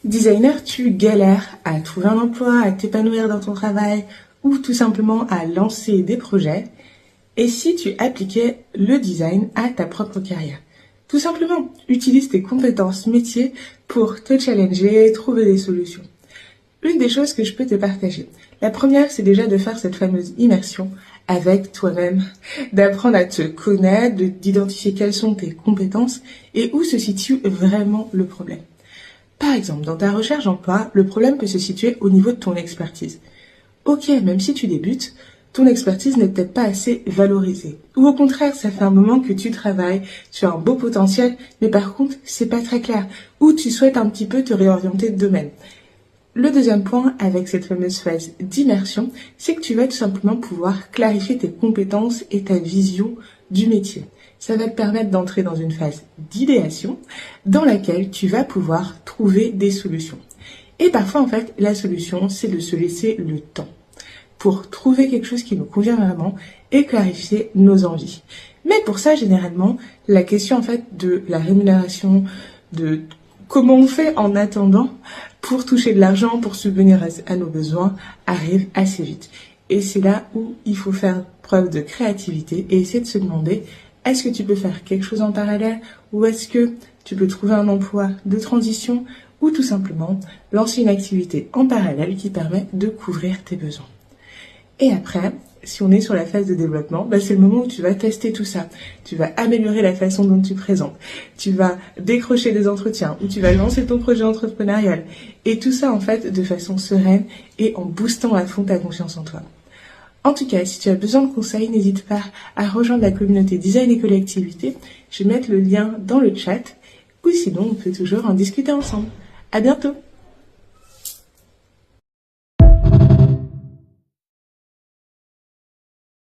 Designer, tu galères à trouver un emploi, à t'épanouir dans ton travail ou tout simplement à lancer des projets. Et si tu appliquais le design à ta propre carrière? Tout simplement, utilise tes compétences métiers pour te challenger, trouver des solutions. Une des choses que je peux te partager. La première, c'est déjà de faire cette fameuse immersion avec toi-même, d'apprendre à te connaître, d'identifier quelles sont tes compétences et où se situe vraiment le problème. Par exemple, dans ta recherche d'emploi, le problème peut se situer au niveau de ton expertise. Ok, même si tu débutes, ton expertise n'est peut-être pas assez valorisée. Ou au contraire, ça fait un moment que tu travailles, tu as un beau potentiel, mais par contre, c'est pas très clair. Ou tu souhaites un petit peu te réorienter de domaine. Le deuxième point avec cette fameuse phase d'immersion, c'est que tu vas tout simplement pouvoir clarifier tes compétences et ta vision du métier. Ça va te permettre d'entrer dans une phase d'idéation dans laquelle tu vas pouvoir trouver des solutions. Et parfois, en fait, la solution, c'est de se laisser le temps pour trouver quelque chose qui nous convient vraiment et clarifier nos envies. Mais pour ça, généralement, la question, en fait, de la rémunération, de comment on fait en attendant pour toucher de l'argent, pour subvenir à nos besoins, arrive assez vite. Et c'est là où il faut faire preuve de créativité et essayer de se demander est-ce que tu peux faire quelque chose en parallèle ou est-ce que tu peux trouver un emploi de transition ou tout simplement lancer une activité en parallèle qui permet de couvrir tes besoins. Et après, si on est sur la phase de développement, c'est le moment où tu vas tester tout ça. Tu vas améliorer la façon dont tu présentes. Tu vas décrocher des entretiens ou tu vas lancer ton projet entrepreneurial. Et tout ça, en fait, de façon sereine et en boostant à fond ta confiance en toi. En tout cas, si tu as besoin de conseils, n'hésite pas à rejoindre la communauté Design et Collectivité. Je vais mettre le lien dans le chat. Ou sinon, on peut toujours en discuter ensemble. À bientôt!